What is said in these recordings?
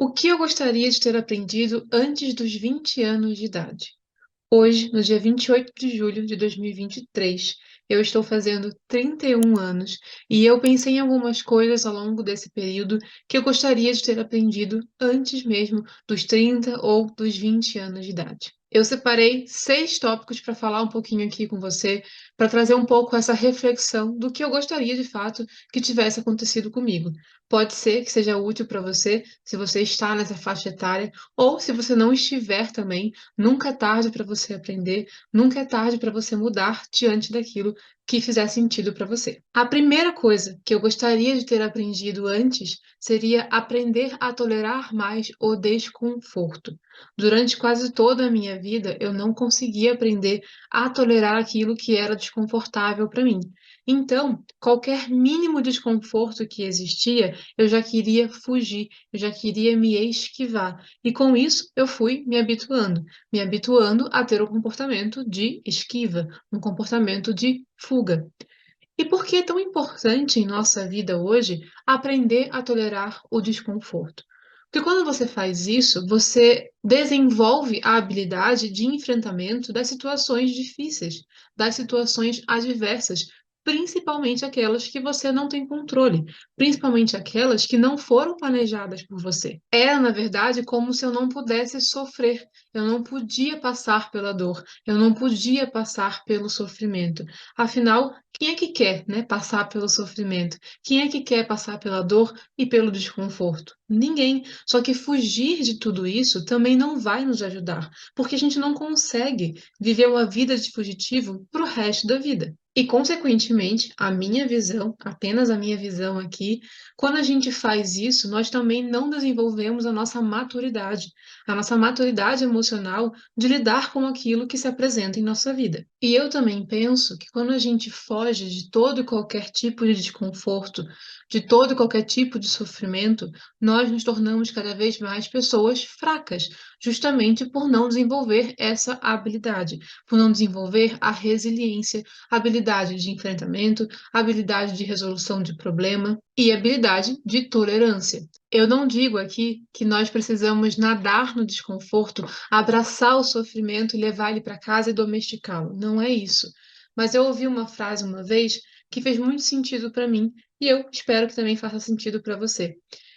O que eu gostaria de ter aprendido antes dos 20 anos de idade? Hoje, no dia 28 de julho de 2023, eu estou fazendo 31 anos e eu pensei em algumas coisas ao longo desse período que eu gostaria de ter aprendido antes mesmo dos 30 ou dos 20 anos de idade. Eu separei 6 tópicos para falar um pouquinho aqui com você, para trazer um pouco essa reflexão do que eu gostaria de fato que tivesse acontecido comigo. Pode ser que seja útil para você, se você está nessa faixa etária, ou se você não estiver também. Nunca é tarde para você aprender, nunca é tarde para você mudar diante daquilo que fizer sentido para você. A primeira coisa que eu gostaria de ter aprendido antes seria aprender a tolerar mais o desconforto. Durante quase toda a minha vida, eu não conseguia aprender a tolerar aquilo que era desconfortável para mim. Então, qualquer mínimo desconforto que existia, eu já queria fugir, eu já queria me esquivar. E com isso, eu fui me habituando a ter um comportamento de esquiva, um comportamento de fuga. E por que é tão importante em nossa vida hoje aprender a tolerar o desconforto? Porque quando você faz isso, você desenvolve a habilidade de enfrentamento das situações difíceis, das situações adversas, principalmente aquelas que você não tem controle, principalmente aquelas que não foram planejadas por você. Era, na verdade, como se eu não pudesse sofrer, eu não podia passar pela dor, eu não podia passar pelo sofrimento. Afinal, quem é que quer, né, passar pelo sofrimento? Quem é que quer passar pela dor e pelo desconforto? Ninguém. Só que fugir de tudo isso também não vai nos ajudar, porque a gente não consegue viver uma vida de fugitivo para o resto da vida. E, consequentemente, a minha visão, apenas a minha visão aqui, quando a gente faz isso, nós também não desenvolvemos a nossa maturidade emocional de lidar com aquilo que se apresenta em nossa vida. E eu também penso que quando a gente foge de todo e qualquer tipo de desconforto, de todo e qualquer tipo de sofrimento, nós nos tornamos cada vez mais pessoas fracas, justamente por não desenvolver essa habilidade, por não desenvolver a resiliência, a habilidade de enfrentamento, a habilidade de resolução de problema e a habilidade de tolerância. Eu não digo aqui que nós precisamos nadar no desconforto, abraçar o sofrimento e levar ele para casa e domesticá-lo. Não é isso. Mas eu ouvi uma frase uma vez que fez muito sentido para mim e eu espero que também faça sentido para você.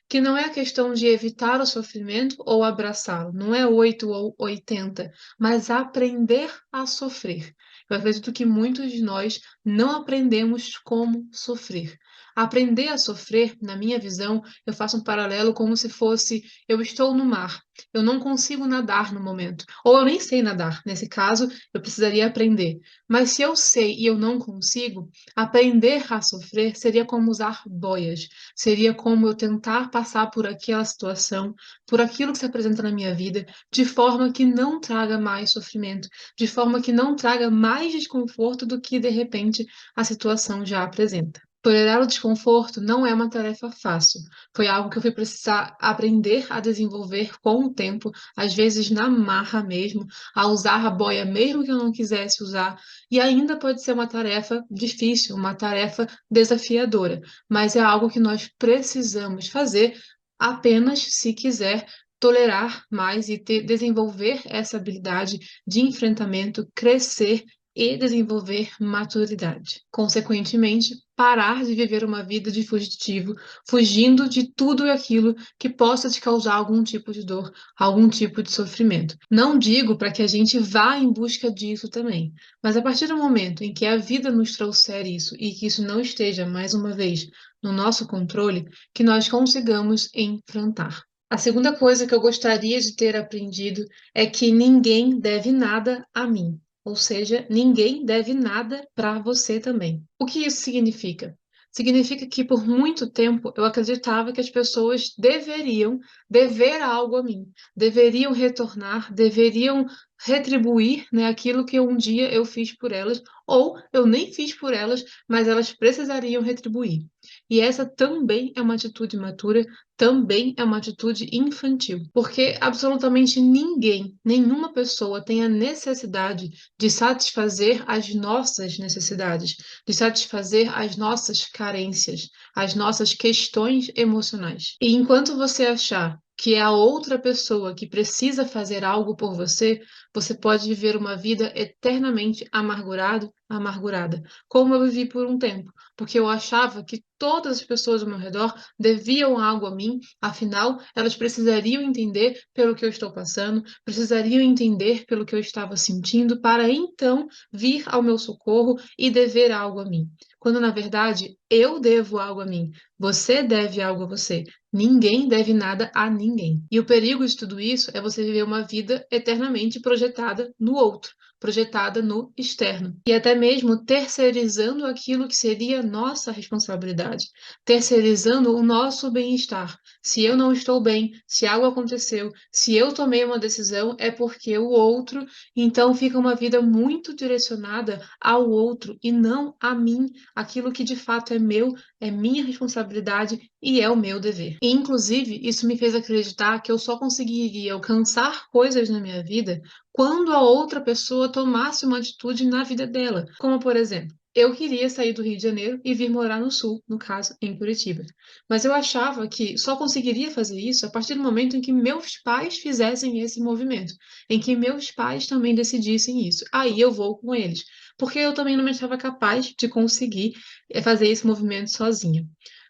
Que não é a questão de evitar o sofrimento ou abraçá-lo, não é 8 ou 80, mas aprender a sofrer. Eu acredito que muitos de nós não aprendemos como sofrer. Aprender a sofrer, na minha visão, eu faço um paralelo como se fosse: eu estou no mar, eu não consigo nadar no momento, ou eu nem sei nadar. Nesse caso, eu precisaria aprender. Mas se eu sei e eu não consigo, aprender a sofrer seria como usar boias, seria como eu tentar passar por aquela situação, por aquilo que se apresenta na minha vida, de forma que não traga mais sofrimento, de forma que não traga mais desconforto do que de repente a situação já apresenta. Tolerar o desconforto não é uma tarefa fácil. Foi algo que eu fui precisar aprender a desenvolver com o tempo, às vezes na marra mesmo, a usar a boia mesmo que eu não quisesse usar, e ainda pode ser uma tarefa difícil, uma tarefa desafiadora, mas é algo que nós precisamos fazer apenas se quiser tolerar mais e desenvolver essa habilidade de enfrentamento, crescer e desenvolver maturidade. Consequentemente, parar de viver uma vida de fugitivo, fugindo de tudo aquilo que possa te causar algum tipo de dor, algum tipo de sofrimento. Não digo para que a gente vá em busca disso também, mas a partir do momento em que a vida nos trouxer isso e que isso não esteja, mais uma vez, no nosso controle, que nós consigamos enfrentar. A segunda coisa que eu gostaria de ter aprendido é que ninguém deve nada a mim. Ou seja, ninguém deve nada para você também. O que isso significa? Significa que por muito tempo eu acreditava que as pessoas deveriam dever algo a mim, deveriam retornar, deveriam retribuir, né, aquilo que um dia eu fiz por elas, ou eu nem fiz por elas, mas elas precisariam retribuir. E essa também é uma atitude imatura, também é uma atitude infantil, porque absolutamente ninguém, nenhuma pessoa tem a necessidade de satisfazer as nossas necessidades, de satisfazer as nossas carências, as nossas questões emocionais. E enquanto você achar que é a outra pessoa que precisa fazer algo por você, você pode viver uma vida eternamente amargurado, amargurada, como eu vivi por um tempo, porque eu achava que todas as pessoas ao meu redor deviam algo a mim, afinal, elas precisariam entender pelo que eu estou passando, precisariam entender pelo que eu estava sentindo, para então vir ao meu socorro e dever algo a mim. Quando na verdade eu devo algo a mim, você deve algo a você. Ninguém deve nada a ninguém. E o perigo de tudo isso é você viver uma vida eternamente projetada no outro, projetada no externo. E até mesmo terceirizando aquilo que seria nossa responsabilidade, terceirizando o nosso bem-estar. Se eu não estou bem, se algo aconteceu, se eu tomei uma decisão, é porque o outro. Então fica uma vida muito direcionada ao outro e não a mim, aquilo que de fato é meu, é minha responsabilidade e é o meu dever. E, inclusive, isso me fez acreditar que eu só conseguiria alcançar coisas na minha vida quando a outra pessoa tomasse uma atitude na vida dela. Como, por exemplo, eu queria sair do Rio de Janeiro e vir morar no Sul, no caso, em Curitiba. Mas eu achava que só conseguiria fazer isso a partir do momento em que meus pais fizessem esse movimento, em que meus pais também decidissem isso. Aí eu vou com eles, porque eu também não me achava capaz de conseguir fazer esse movimento sozinha.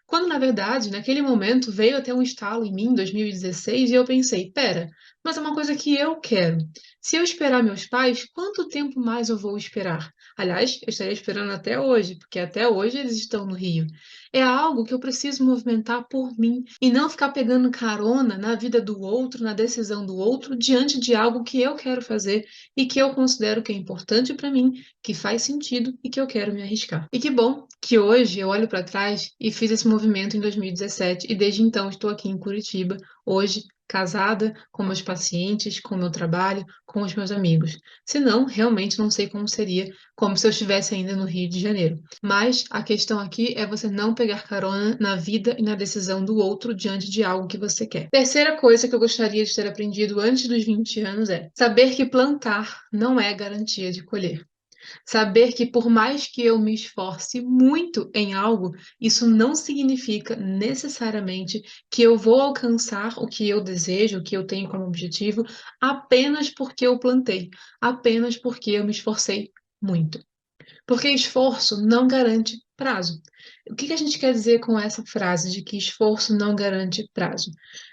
Quando, na verdade, naquele momento veio até um estalo em mim, em 2016, e eu pensei, pera, mas é uma coisa que eu quero. Se eu esperar meus pais, quanto tempo mais eu vou esperar? Aliás, eu estaria esperando até hoje, porque até hoje eles estão no Rio. É algo que eu preciso movimentar por mim e não ficar pegando carona na vida do outro, na decisão do outro, diante de algo que eu quero fazer e que eu considero que é importante para mim, que faz sentido e que eu quero me arriscar. E que bom que hoje eu olho para trás e fiz esse movimento em 2017 e desde então estou aqui em Curitiba, hoje casada, com meus pacientes, com o meu trabalho, com os meus amigos. Senão, realmente não sei como seria, como se eu estivesse ainda no Rio de Janeiro. Mas a questão aqui é você não pegar carona na vida e na decisão do outro diante de algo que você quer. Terceira coisa que eu gostaria de ter aprendido antes dos 20 anos é saber que plantar não é garantia de colher. Saber que por mais que eu me esforce muito em algo, isso não significa necessariamente que eu vou alcançar o que eu desejo, o que eu tenho como objetivo, apenas porque eu plantei, apenas porque eu me esforcei muito. Porque esforço não garante prazo. O que a gente quer dizer com essa frase de que esforço não garante prazo?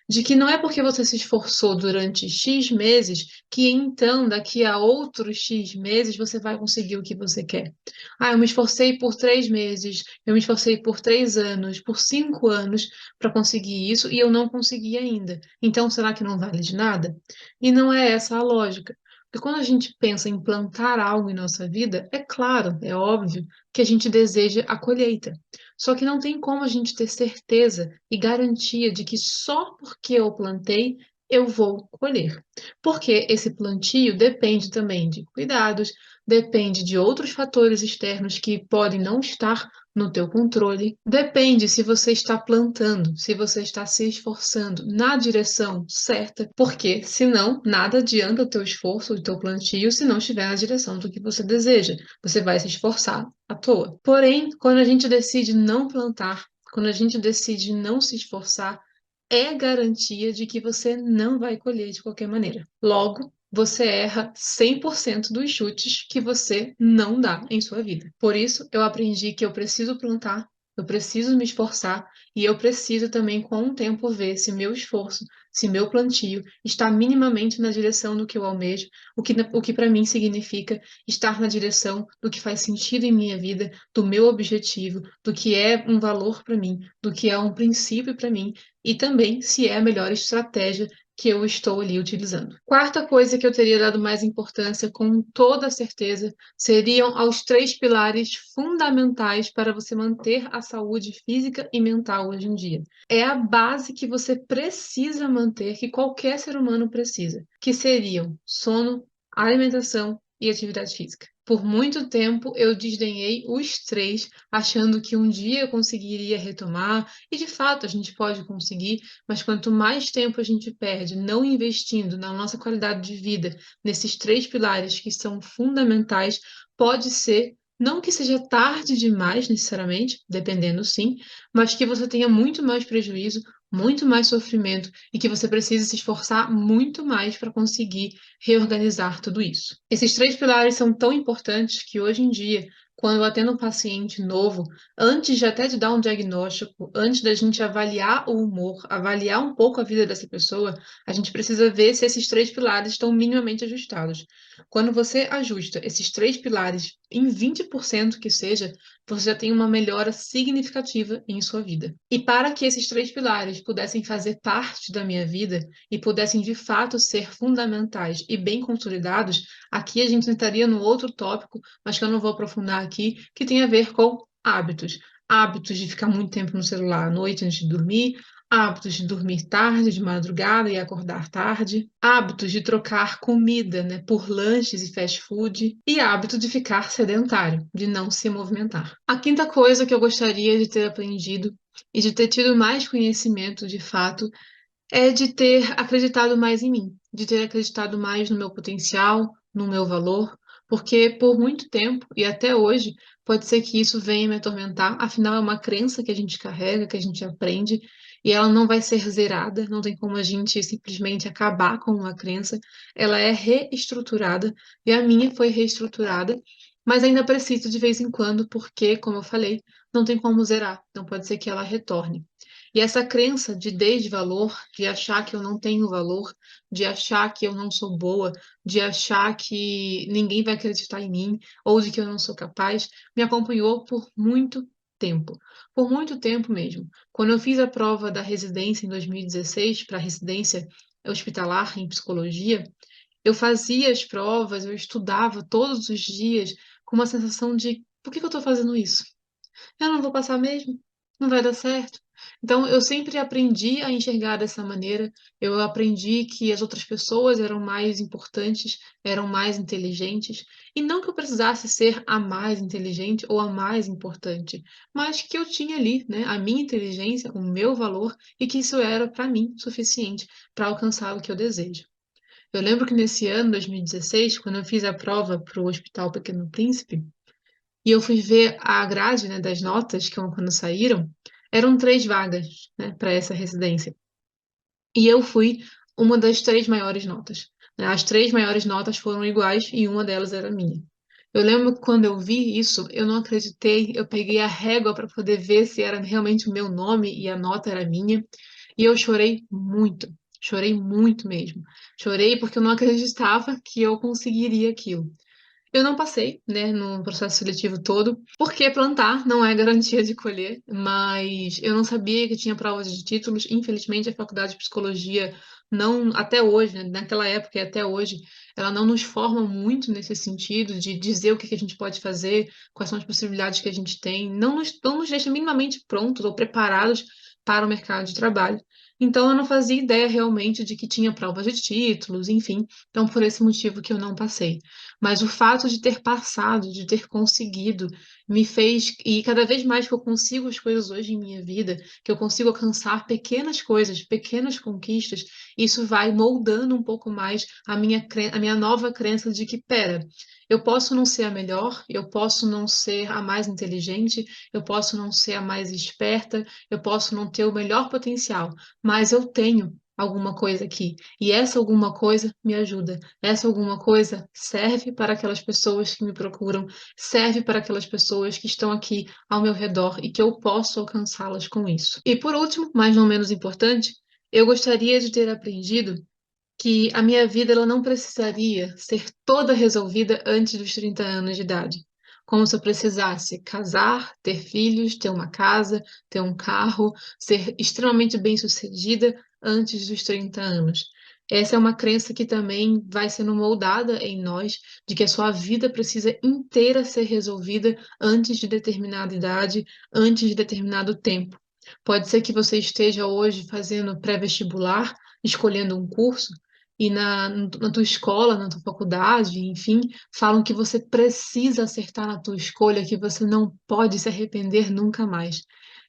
De que não é porque você se esforçou durante X meses que então daqui a outros X meses você vai conseguir o que você quer. Ah, eu me esforcei por 3 meses, eu me esforcei por 3 anos, por 5 anos para conseguir isso e eu não consegui ainda. Então será que não vale de nada? E não é essa a lógica. Porque quando a gente pensa em plantar algo em nossa vida, é claro, é óbvio que a gente deseja a colheita. Só que não tem como a gente ter certeza e garantia de que só porque eu plantei eu vou colher. Porque esse plantio depende também de cuidados, depende de outros fatores externos que podem não estar no teu controle. Depende se você está plantando, se você está se esforçando na direção certa, porque senão nada adianta o teu esforço, o teu plantio, se não estiver na direção do que você deseja. Você vai se esforçar à toa. Porém, quando a gente decide não plantar, quando a gente decide não se esforçar, é garantia de que você não vai colher de qualquer maneira. Logo, você erra 100% dos chutes que você não dá em sua vida. Por isso, eu aprendi que eu preciso plantar, eu preciso me esforçar e eu preciso também, com o tempo, ver se meu esforço, se meu plantio está minimamente na direção do que eu almejo, o que para mim significa estar na direção do que faz sentido em minha vida, do meu objetivo, do que é um valor para mim, do que é um princípio para mim e também se é a melhor estratégia que eu estou ali utilizando. Quarta coisa que eu teria dado mais importância, com toda certeza, seriam aos 3 pilares fundamentais para você manter a saúde física e mental hoje em dia. É a base que você precisa manter, que qualquer ser humano precisa, que seriam sono, alimentação e atividade física. Por muito tempo eu desdenhei os três, achando que um dia eu conseguiria retomar, e de fato a gente pode conseguir, mas quanto mais tempo a gente perde não investindo na nossa qualidade de vida, nesses 3 pilares que são fundamentais, pode ser, não que seja tarde demais necessariamente, dependendo sim, mas que você tenha muito mais prejuízo, muito mais sofrimento e que você precisa se esforçar muito mais para conseguir reorganizar tudo isso. Esses três pilares são tão importantes que hoje em dia, quando eu atendo um paciente novo, antes de até de dar um diagnóstico, antes da gente avaliar o humor, avaliar um pouco a vida dessa pessoa, a gente precisa ver se esses três pilares estão minimamente ajustados. Quando você ajusta esses três pilares em 20% que seja, você já tem uma melhora significativa em sua vida. E para que esses três pilares pudessem fazer parte da minha vida e pudessem de fato ser fundamentais e bem consolidados, aqui a gente entraria no outro tópico, mas que eu não vou aprofundar aqui, que tem a ver com hábitos. Hábitos de ficar muito tempo no celular à noite antes de dormir, hábitos de dormir tarde, de madrugada e acordar tarde, hábitos de trocar comida, né, por lanches e fast food, e hábito de ficar sedentário, de não se movimentar. A quinta coisa que eu gostaria de ter aprendido e de ter tido mais conhecimento de fato é de ter acreditado mais em mim, de ter acreditado mais no meu potencial, no meu valor, porque por muito tempo e até hoje pode ser que isso venha me atormentar, afinal é uma crença que a gente carrega, que a gente aprende, e ela não vai ser zerada, não tem como a gente simplesmente acabar com uma crença, ela é reestruturada, e a minha foi reestruturada, mas ainda preciso de vez em quando, porque, como eu falei, não tem como zerar, então pode ser que ela retorne. E essa crença de desvalor, de achar que eu não tenho valor, de achar que eu não sou boa, de achar que ninguém vai acreditar em mim ou de que eu não sou capaz, me acompanhou por muito tempo. Por muito tempo mesmo. Quando eu fiz a prova da residência em 2016, para a residência hospitalar em psicologia, eu fazia as provas, eu estudava todos os dias com uma sensação de por que que eu estou fazendo isso? Eu não vou passar mesmo, não vai dar certo. Então, eu sempre aprendi a enxergar dessa maneira. Eu aprendi que as outras pessoas eram mais importantes, eram mais inteligentes. E não que eu precisasse ser a mais inteligente ou a mais importante, mas que eu tinha ali, né, a minha inteligência, o meu valor, e que isso era, para mim, suficiente para alcançar o que eu desejo. Eu lembro que nesse ano, 2016, quando eu fiz a prova para o Hospital Pequeno Príncipe, e eu fui ver a grade, né, das notas que quando saíram, eram três vagas, né, para essa residência. E eu fui uma das três maiores notas, né? As três maiores notas foram iguais e uma delas era minha. Eu lembro que quando eu vi isso, eu não acreditei. Eu peguei a régua para poder ver se era realmente o meu nome e a nota era minha. E eu chorei muito mesmo. Chorei porque eu não acreditava que eu conseguiria aquilo. Eu não passei, né, no processo seletivo todo, porque plantar não é garantia de colher, mas eu não sabia que tinha provas de títulos. Infelizmente, a faculdade de psicologia não, até hoje, né, naquela época e até hoje, ela não nos forma muito nesse sentido de dizer o que que a gente pode fazer, quais são as possibilidades que a gente tem, não nos deixa minimamente prontos ou preparados para o mercado de trabalho. Então, eu não fazia ideia realmente de que tinha provas de títulos, enfim. Então, por esse motivo que eu não passei. Mas o fato de ter passado, de ter conseguido, me fez. E cada vez mais que eu consigo as coisas hoje em minha vida, que eu consigo alcançar pequenas coisas, pequenas conquistas, isso vai moldando um pouco mais a minha nova crença de que, pera, eu posso não ser a melhor, eu posso não ser a mais inteligente, eu posso não ser a mais esperta, eu posso não ter o melhor potencial, mas eu tenho alguma coisa aqui. E essa alguma coisa me ajuda. Essa alguma coisa serve para aquelas pessoas que me procuram, serve para aquelas pessoas que estão aqui ao meu redor e que eu posso alcançá-las com isso. E por último, mas não menos importante, eu gostaria de ter aprendido que a minha vida ela não precisaria ser toda resolvida antes dos 30 anos de idade. Como se eu precisasse casar, ter filhos, ter uma casa, ter um carro, ser extremamente bem-sucedida antes dos 30 anos. Essa é uma crença que também vai sendo moldada em nós, de que a sua vida precisa inteira ser resolvida antes de determinada idade, antes de determinado tempo. Pode ser que você esteja hoje fazendo pré-vestibular, escolhendo um curso, e na tua escola, na tua faculdade, enfim, falam que você precisa acertar na tua escolha, que você não pode se arrepender nunca mais.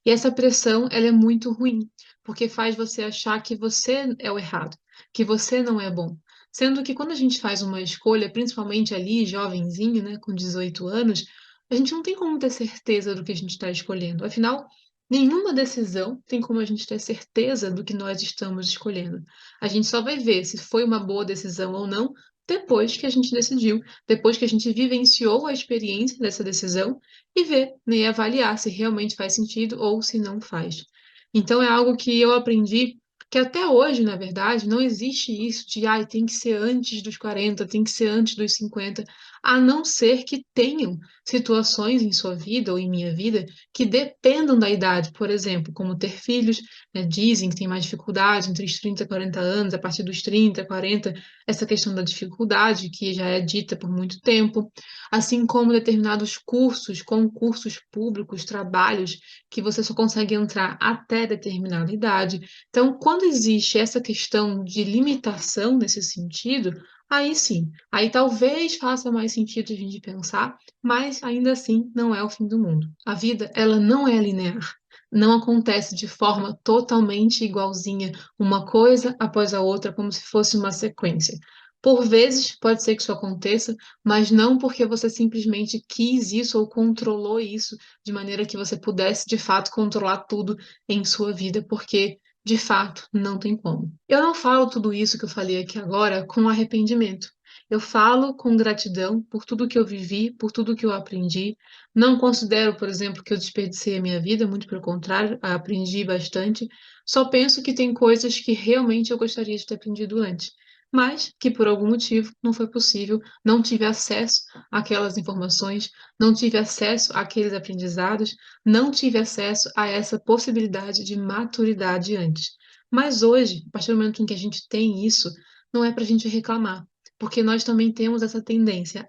E essa pressão, ela é muito ruim, porque faz você achar que você é o errado, que você não é bom. Sendo que quando a gente faz uma escolha, principalmente ali, jovenzinho, né, com 18 anos, a gente não tem como ter certeza do que a gente está escolhendo. Afinal, Nenhuma decisão tem como a gente ter certeza do que nós estamos escolhendo. A gente só vai ver se foi uma boa decisão ou não depois que a gente decidiu, depois que a gente vivenciou a experiência dessa decisão e ver, né, e avaliar se realmente faz sentido ou se não faz. Então é algo que eu aprendi que até hoje, na verdade, não existe isso de, tem que ser antes dos 40, tem que ser antes dos 50, a não ser que tenham situações em sua vida ou em minha vida que dependam da idade, por exemplo, como ter filhos, né? Dizem que tem mais dificuldade entre os 30 e 40 anos, a partir dos 30, 40, essa questão da dificuldade, que já é dita por muito tempo, assim como determinados cursos, concursos públicos, trabalhos, que você só consegue entrar até determinada idade. Então, quando existe essa questão de limitação nesse sentido, aí sim, aí talvez faça mais sentido a gente pensar, mas ainda assim não é o fim do mundo. A vida, ela não é linear. Não acontece de forma totalmente igualzinha, uma coisa após a outra, como se fosse uma sequência. Por vezes, pode ser que isso aconteça, mas não porque você simplesmente quis isso ou controlou isso de maneira que você pudesse, de fato, controlar tudo em sua vida, porque, de fato, não tem como. Eu não falo tudo isso que eu falei aqui agora com arrependimento. Eu falo com gratidão por tudo que eu vivi, por tudo que eu aprendi. Não considero, por exemplo, que eu desperdicei a minha vida, muito pelo contrário, aprendi bastante. Só penso que tem coisas que realmente eu gostaria de ter aprendido antes, mas que por algum motivo não foi possível, não tive acesso àquelas informações, não tive acesso àqueles aprendizados, não tive acesso a essa possibilidade de maturidade antes. Mas hoje, a partir do momento em que a gente tem isso, não é para a gente reclamar, porque nós também temos essa tendência.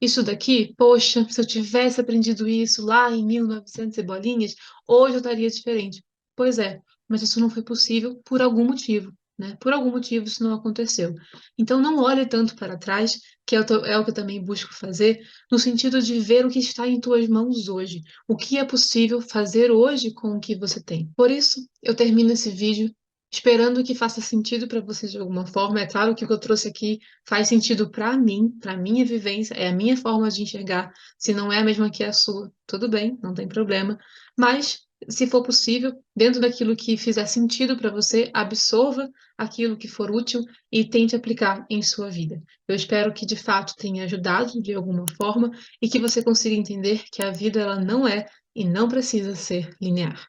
Isso daqui, poxa, se eu tivesse aprendido isso lá em 1900 e bolinhas, hoje eu estaria diferente. Pois é, mas isso não foi possível por algum motivo, né? Por algum motivo isso não aconteceu. Então não olhe tanto para trás, que é o que eu também busco fazer, no sentido de ver o que está em tuas mãos hoje, o que é possível fazer hoje com o que você tem. Por isso, eu termino esse vídeo esperando que faça sentido para vocês de alguma forma. É claro que o que eu trouxe aqui faz sentido para mim, para minha vivência, é a minha forma de enxergar. Se não é a mesma que a sua, tudo bem, não tem problema. Mas, se for possível, dentro daquilo que fizer sentido para você, absorva aquilo que for útil e tente aplicar em sua vida. Eu espero que de fato tenha ajudado de alguma forma e que você consiga entender que a vida ela não é e não precisa ser linear.